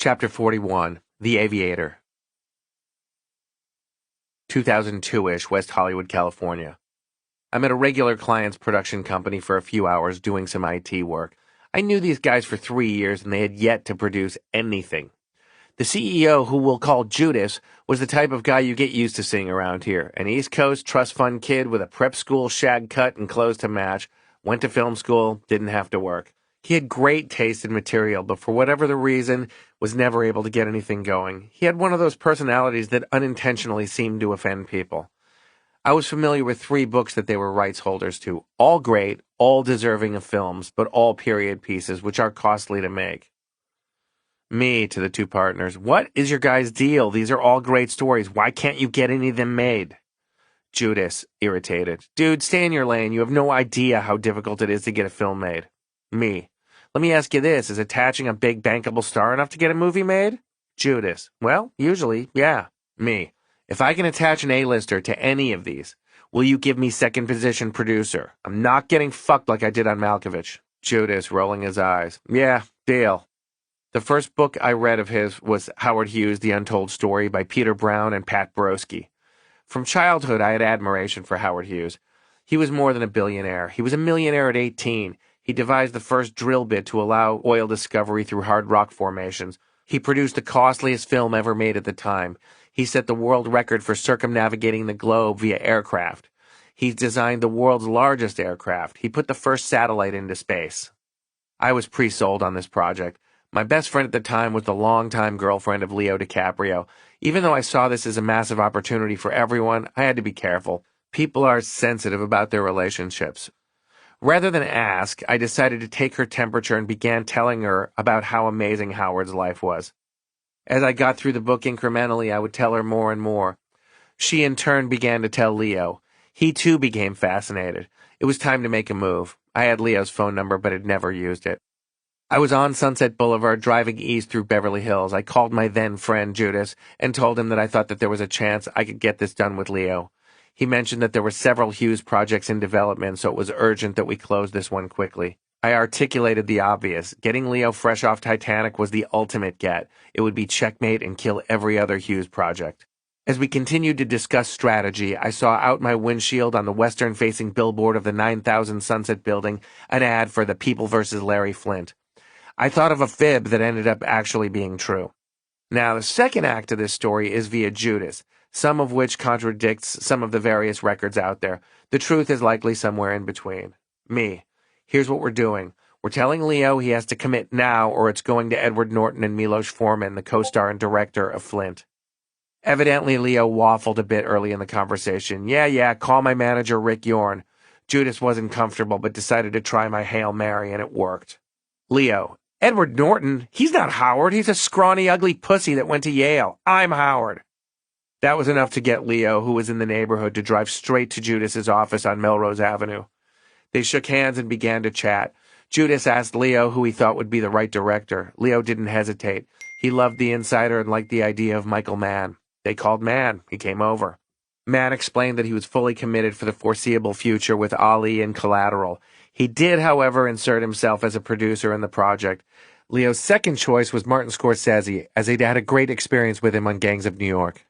Chapter 41, The Aviator. 2002-ish, West Hollywood, California. I'm at a regular client's production company for a few hours doing some IT work. I knew these guys for 3 years and they had yet to produce anything. The CEO, who we'll call Judas, was the type of guy you get used to seeing around here. An East Coast trust fund kid with a prep school shag cut and clothes to match, went to film school, didn't have to work. He had great taste in material, but for whatever the reason, was never able to get anything going. He had one of those personalities that unintentionally seemed to offend people. I was familiar with 3 books that they were rights holders to, all great, all deserving of films, but all period pieces, which are costly to make. Me, to the 2 partners, what is your guys' deal? These are all great stories. Why can't you get any of them made? Judas, irritated. Dude, stay in your lane. You have no idea how difficult it is to get a film made. Me. Let me ask you this. Is attaching a big bankable star enough to get a movie made? Judas. Well, usually, yeah. Me. If I can attach an A-lister to any of these, will you give me second position producer? I'm not getting fucked like I did on Malkovich. Judas, rolling his eyes. Yeah, deal. The first book I read of his was Howard Hughes' The Untold Story by Peter Brown and Pat Broski. From childhood, I had admiration for Howard Hughes. He was more than a billionaire. He was a millionaire at 18. He devised the first drill bit to allow oil discovery through hard rock formations. He produced the costliest film ever made at the time. He set the world record for circumnavigating the globe via aircraft. He designed the world's largest aircraft. He put the first satellite into space. I was pre-sold on this project. My best friend at the time was the longtime girlfriend of Leo DiCaprio. Even though I saw this as a massive opportunity for everyone, I had to be careful. People are sensitive about their relationships. Rather than ask, I decided to take her temperature and began telling her about how amazing Howard's life was. As I got through the book incrementally, I would tell her more and more. She in turn began to tell Leo. He too became fascinated. It was time to make a move. I had Leo's phone number but had never used it. I was on Sunset Boulevard driving east through Beverly Hills. I called my then friend Judas and told him that I thought that there was a chance I could get this done with Leo. He mentioned that there were several Hughes projects in development, so it was urgent that we close this one quickly. I articulated the obvious. Getting Leo fresh off Titanic was the ultimate get. It would be checkmate and kill every other Hughes project. As we continued to discuss strategy, I saw out my windshield on the western-facing billboard of the 9000 Sunset Building an ad for The People vs. Larry Flynt. I thought of a fib that ended up actually being true. Now, the second act of this story is via Judas, some of which contradicts some of the various records out there. The truth is likely somewhere in between. Me. Here's what we're doing. We're telling Leo he has to commit now or it's going to Edward Norton and Milos Forman, the co-star and director of Flint. Evidently, Leo waffled a bit early in the conversation. Yeah, call my manager Rick Yorn. Judas wasn't comfortable but decided to try my Hail Mary and it worked. Leo. Edward Norton? He's not Howard. He's a scrawny, ugly pussy that went to Yale. I'm Howard. That was enough to get Leo, who was in the neighborhood, to drive straight to Judas's office on Melrose Avenue. They shook hands and began to chat. Judas asked Leo who he thought would be the right director. Leo didn't hesitate. He loved The Insider and liked the idea of Michael Mann. They called Mann. He came over. Mann explained that he was fully committed for the foreseeable future with Ali and Collateral. He did, however, insert himself as a producer in the project. Leo's second choice was Martin Scorsese, as he'd had a great experience with him on Gangs of New York.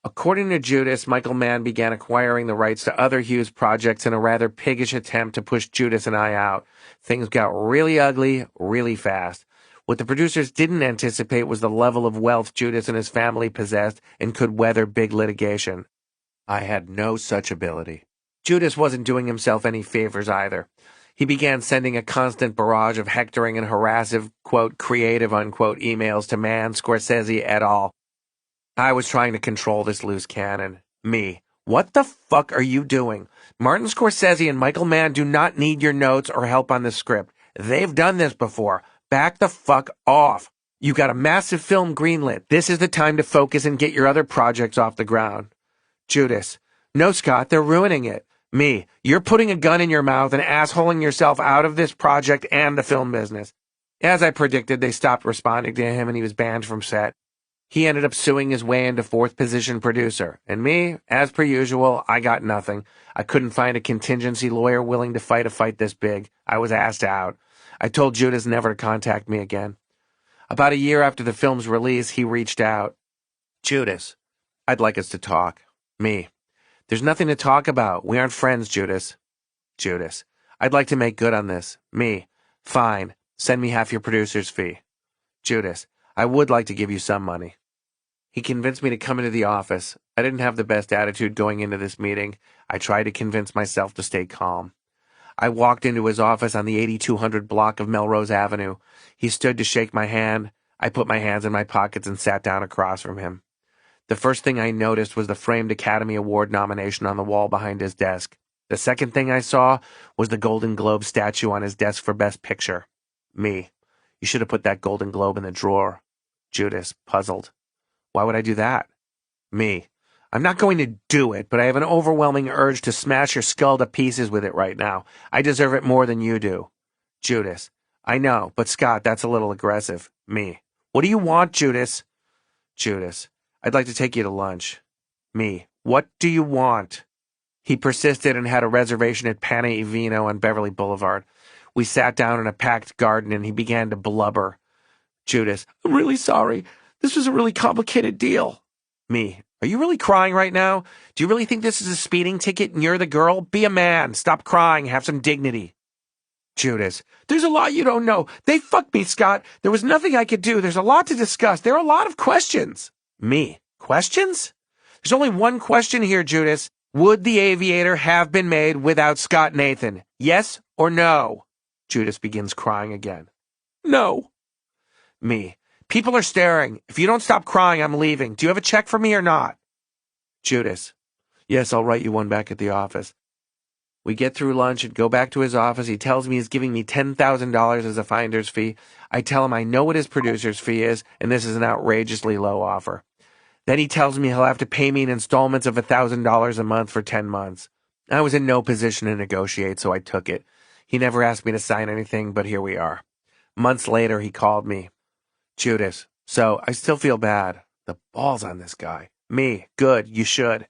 According to Judas, Michael Mann began acquiring the rights to other Hughes projects in a rather piggish attempt to push Judas and I out. Things got really ugly, really fast. What the producers didn't anticipate was the level of wealth Judas and his family possessed and could weather big litigation. I had no such ability. Judas wasn't doing himself any favors either. He began sending a constant barrage of hectoring and harassive, quote, creative, unquote, emails to Mann, Scorsese, et al. I was trying to control this loose cannon. Me. What the fuck are you doing? Martin Scorsese and Michael Mann do not need your notes or help on the script. They've done this before. Back the fuck off. You got a massive film greenlit. This is the time to focus and get your other projects off the ground. Judas. No, Scott, they're ruining it. Me. You're putting a gun in your mouth and assholing yourself out of this project and the film business. As I predicted, they stopped responding to him and he was banned from set. He ended up suing his way into fourth position producer. And me, as per usual, I got nothing. I couldn't find a contingency lawyer willing to fight a fight this big. I was asked out. I told Judas never to contact me again. About a year after the film's release, he reached out. Judas, I'd like us to talk. Me. There's nothing to talk about. We aren't friends, Judas. Judas, I'd like to make good on this. Me. Fine. Send me half your producer's fee. Judas, I would like to give you some money. He convinced me to come into the office. I didn't have the best attitude going into this meeting. I tried to convince myself to stay calm. I walked into his office on the 8200 block of Melrose Avenue. He stood to shake my hand. I put my hands in my pockets and sat down across from him. The first thing I noticed was the framed Academy Award nomination on the wall behind his desk. The second thing I saw was the Golden Globe statue on his desk for Best Picture. Me. You should have put that Golden Globe in the drawer. Judas, puzzled. Why would I do that? Me. I'm not going to do it, but I have an overwhelming urge to smash your skull to pieces with it right now. I deserve it more than you do. Judas. I know, but Scott, that's a little aggressive. Me. What do you want, Judas? Judas. I'd like to take you to lunch. Me. What do you want? He persisted and had a reservation at Pane e Vino on Beverly Boulevard. We sat down in a packed garden and he began to blubber. Judas. I'm really sorry. This was a really complicated deal. Me. Are you really crying right now? Do you really think this is a speeding ticket and you're the girl? Be a man. Stop crying. Have some dignity. Judas. There's a lot you don't know. They fucked me, Scott. There was nothing I could do. There's a lot to discuss. There are a lot of questions. Me. Questions? There's only one question here, Judas. Would the Aviator have been made without Scott Nathan? Yes or no? Judas begins crying again. No. Me. People are staring. If you don't stop crying, I'm leaving. Do you have a check for me or not? Judas. Yes, I'll write you one back at the office. We get through lunch and go back to his office. He tells me he's giving me $10,000 as a finder's fee. I tell him I know what his producer's fee is, and this is an outrageously low offer. Then he tells me he'll have to pay me in installments of $1,000 a month for 10 months. I was in no position to negotiate, so I took it. He never asked me to sign anything, but here we are. Months later, he called me. Judas, so I still feel bad. The balls on this guy. Me, good, you should.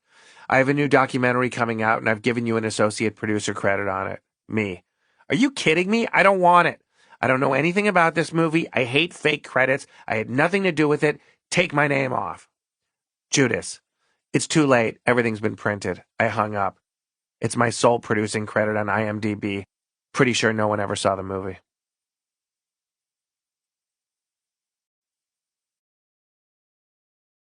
I have a new documentary coming out, and I've given you an associate producer credit on it. Me. Are you kidding me? I don't want it. I don't know anything about this movie. I hate fake credits. I had nothing to do with it. Take my name off. Judas. It's too late. Everything's been printed. I hung up. It's my sole producing credit on IMDb. Pretty sure no one ever saw the movie.